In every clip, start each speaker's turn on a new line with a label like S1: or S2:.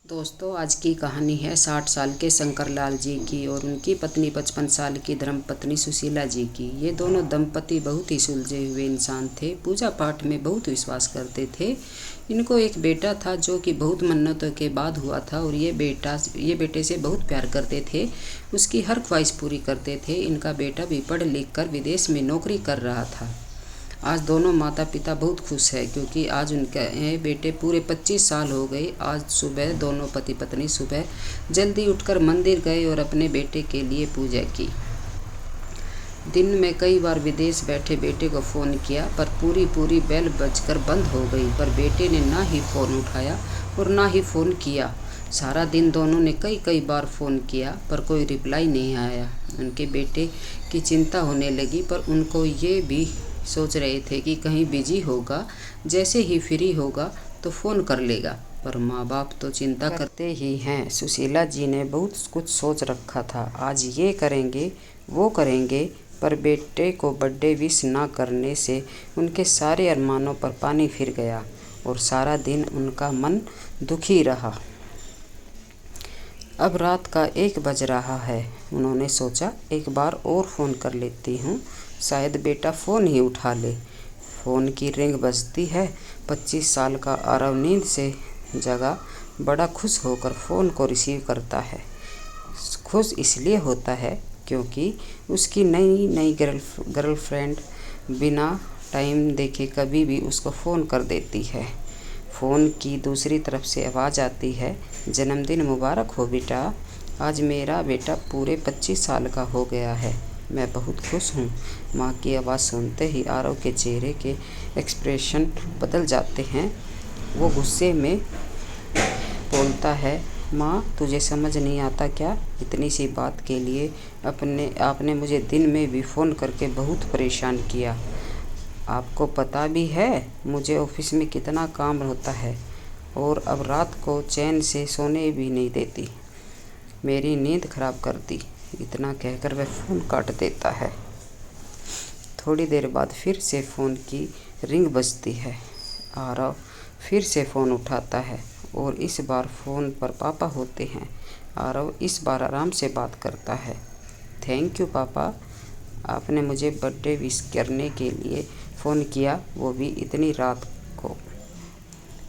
S1: दोस्तों, आज की कहानी है 60 साल के शंकरलाल जी की और उनकी पत्नी 55 साल की धर्मपत्नी सुशीला जी की। ये दोनों दंपति बहुत ही सुलझे हुए इंसान थे। पूजा पाठ में बहुत विश्वास करते थे। इनको एक बेटा था जो कि बहुत मन्नतों के बाद हुआ था और ये बेटे से बहुत प्यार करते थे। उसकी हर ख्वाहिश पूरी करते थे। इनका बेटा भी पढ़ लिख कर विदेश में नौकरी कर रहा था। आज दोनों माता पिता बहुत खुश हैं क्योंकि आज उनके बेटे पूरे 25 साल हो गए। आज सुबह दोनों पति पत्नी सुबह जल्दी उठकर मंदिर गए और अपने बेटे के लिए पूजा की। दिन में कई बार विदेश बैठे बेटे को फ़ोन किया पर पूरी बेल बजकर बंद हो गई। पर बेटे ने ना ही फ़ोन उठाया और ना ही फ़ोन किया। सारा दिन दोनों ने कई बार फ़ोन किया पर कोई रिप्लाई नहीं आया। उनके बेटे की चिंता होने लगी पर उनको ये भी सोच रहे थे कि कहीं बिजी होगा, जैसे ही फ्री होगा तो फ़ोन कर लेगा। पर माँ बाप तो चिंता करते ही हैं। सुशीला जी ने बहुत कुछ सोच रखा था। आज ये करेंगे वो करेंगे, पर बेटे को बर्थडे विश ना करने से उनके सारे अरमानों पर पानी फिर गया और सारा दिन उनका मन दुखी रहा। अब रात का 1 बज रहा है। उन्होंने सोचा एक बार और फ़ोन कर लेती हूँ, शायद बेटा फ़ोन ही उठा ले। फ़ोन की रिंग बजती है। 25 साल का आरव नींद से जगा बड़ा खुश होकर फ़ोन को रिसीव करता है। खुश इसलिए होता है क्योंकि उसकी नई गर्लफ्रेंड बिना टाइम देखे कभी भी उसको फ़ोन कर देती है। फ़ोन की दूसरी तरफ से आवाज़ आती है, जन्मदिन मुबारक हो बेटा, आज मेरा बेटा पूरे 25 साल का हो गया है, मैं बहुत खुश हूँ। माँ की आवाज़ सुनते ही आरव के चेहरे के एक्सप्रेशन बदल जाते हैं। वो गुस्से में बोलता है, माँ तुझे समझ नहीं आता क्या? इतनी सी बात के लिए आपने मुझे दिन में भी फ़ोन करके बहुत परेशान किया। आपको पता भी है मुझे ऑफिस में कितना काम होता है और अब रात को चैन से सोने भी नहीं देती, मेरी नींद खराब कर दी। इतना कहकर वह फ़ोन काट देता है। थोड़ी देर बाद फिर से फ़ोन की रिंग बजती है। आरव फिर से फ़ोन उठाता है और इस बार फ़ोन पर पापा होते हैं। आरव इस बार आराम से बात करता है। थैंक यू पापा, आपने मुझे बर्थडे विश करने के लिए फ़ोन किया, वो भी इतनी रात को।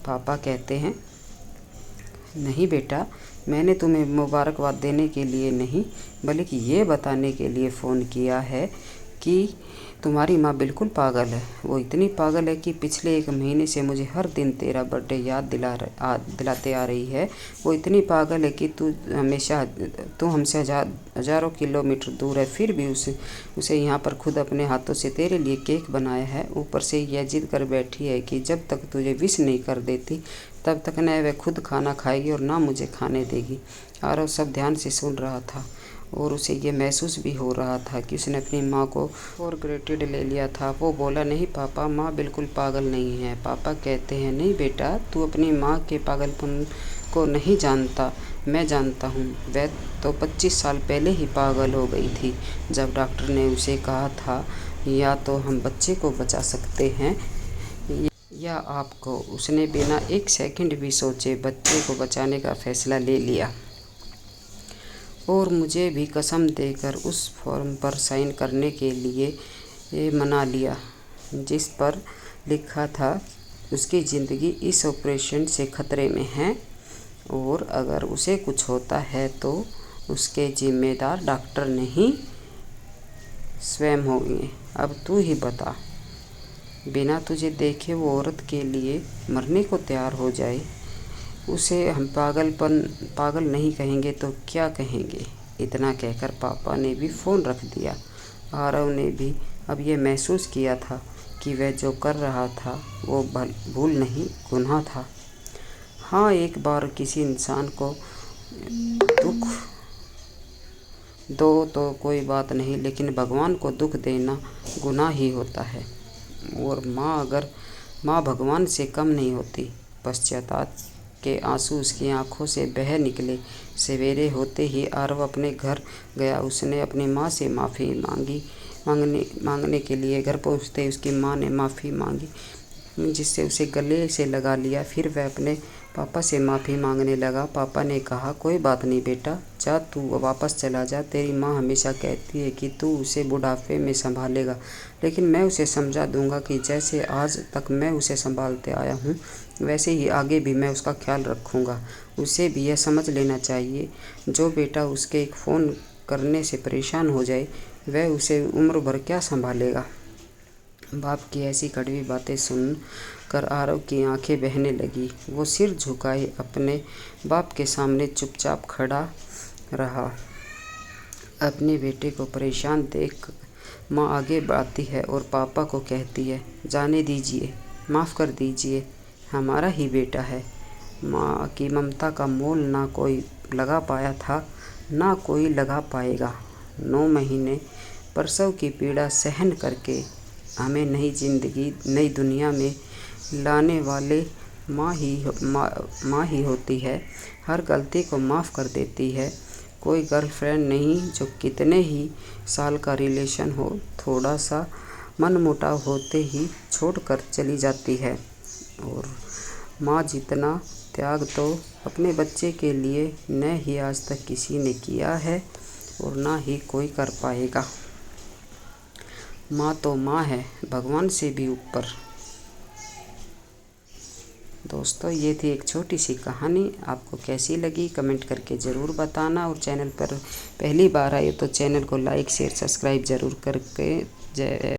S1: पापा कहते हैं, नहीं बेटा, मैंने तुम्हें मुबारकबाद देने के लिए नहीं बल्कि ये बताने के लिए फ़ोन किया है कि तुम्हारी माँ बिल्कुल पागल है। वो इतनी पागल है कि पिछले 1 महीने से मुझे हर दिन तेरा बर्थडे याद दिलाते आ रही है। वो इतनी पागल है कि तू हमसे हज़ारों किलोमीटर दूर है, फिर भी उसे यहाँ पर खुद अपने हाथों से तेरे लिए केक बनाया है। ऊपर से यह जिद कर बैठी है कि जब तक तुझे विश नहीं कर देती तब तक न वह खुद खाना खाएगी और ना मुझे खाने देगी। आरव सब ध्यान से सुन रहा था और उसे ये महसूस भी हो रहा था कि उसने अपनी माँ को फॉर ग्रेटेड ले लिया था। वो बोला, नहीं पापा, माँ बिल्कुल पागल नहीं है। पापा कहते हैं, नहीं बेटा, तू अपनी माँ के पागलपन को नहीं जानता, मैं जानता हूँ। वह तो 25 साल पहले ही पागल हो गई थी जब डॉक्टर ने उसे कहा था या तो हम बच्चे को बचा सकते हैं या आपको। उसने बिना 1 सेकंड भी सोचे बच्चे को बचाने का फैसला ले लिया और मुझे भी कसम देकर उस फॉर्म पर साइन करने के लिए मना लिया जिस पर लिखा था उसकी ज़िंदगी इस ऑपरेशन से खतरे में है और अगर उसे कुछ होता है तो उसके जिम्मेदार डॉक्टर नहीं स्वयं होंगे। अब तू ही बता, बिना तुझे देखे वो औरत के लिए मरने को तैयार हो जाए, उसे हम पागल नहीं कहेंगे तो क्या कहेंगे? इतना कहकर पापा ने भी फ़ोन रख दिया। आरव ने भी अब यह महसूस किया था कि वह जो कर रहा था वो भूल नहीं, गुनाह था। हाँ, एक बार किसी इंसान को दुख दो तो कोई बात नहीं, लेकिन भगवान को दुख देना गुनाह ही होता है। और माँ भगवान से कम नहीं होती। पश्चाताप के आंसू उसकी आंखों से बह निकले। सवेरे होते ही आरव अपने घर गया। उसने अपनी माँ से माफ़ी मांगने के लिए घर पहुँचते ही उसकी माँ ने माफ़ी मांगी, जिससे उसे गले से लगा लिया। फिर वह अपने पापा से माफ़ी मांगने लगा। पापा ने कहा, कोई बात नहीं बेटा, जा तू वापस चला जा। तेरी माँ हमेशा कहती है कि तू उसे बुढ़ापे में संभालेगा, लेकिन मैं उसे समझा दूंगा कि जैसे आज तक मैं उसे संभालते आया हूँ, वैसे ही आगे भी मैं उसका ख्याल रखूँगा। उसे भी यह समझ लेना चाहिए, जो बेटा उसके एक फ़ोन करने से परेशान हो जाए, वह उसे उम्र भर क्या संभालेगा। बाप की ऐसी कड़वी बातें सुनकर आरव की आंखें बहने लगी। वो सिर झुकाए अपने बाप के सामने चुपचाप खड़ा रहा। अपने बेटे को परेशान देख माँ आगे बढ़ती है और पापा को कहती है, जाने दीजिए, माफ़ कर दीजिए, हमारा ही बेटा है। माँ की ममता का मोल ना कोई लगा पाया था, ना कोई लगा पाएगा। 9 महीने प्रसव की पीड़ा सहन करके हमें नई जिंदगी, नई दुनिया में लाने वाले माँ ही होती है। हर गलती को माफ़ कर देती है। कोई गर्लफ्रेंड नहीं जो कितने ही साल का रिलेशन हो, थोड़ा सा मनमुटाव होते ही छोड़ कर चली जाती है। और माँ जितना त्याग तो अपने बच्चे के लिए न ही आज तक किसी ने किया है और ना ही कोई कर पाएगा। माँ तो माँ है, भगवान से भी ऊपर। दोस्तों, ये थी एक छोटी सी कहानी। आपको कैसी लगी कमेंट करके ज़रूर बताना, और चैनल पर पहली बार आए तो चैनल को लाइक शेयर सब्सक्राइब ज़रूर करके जय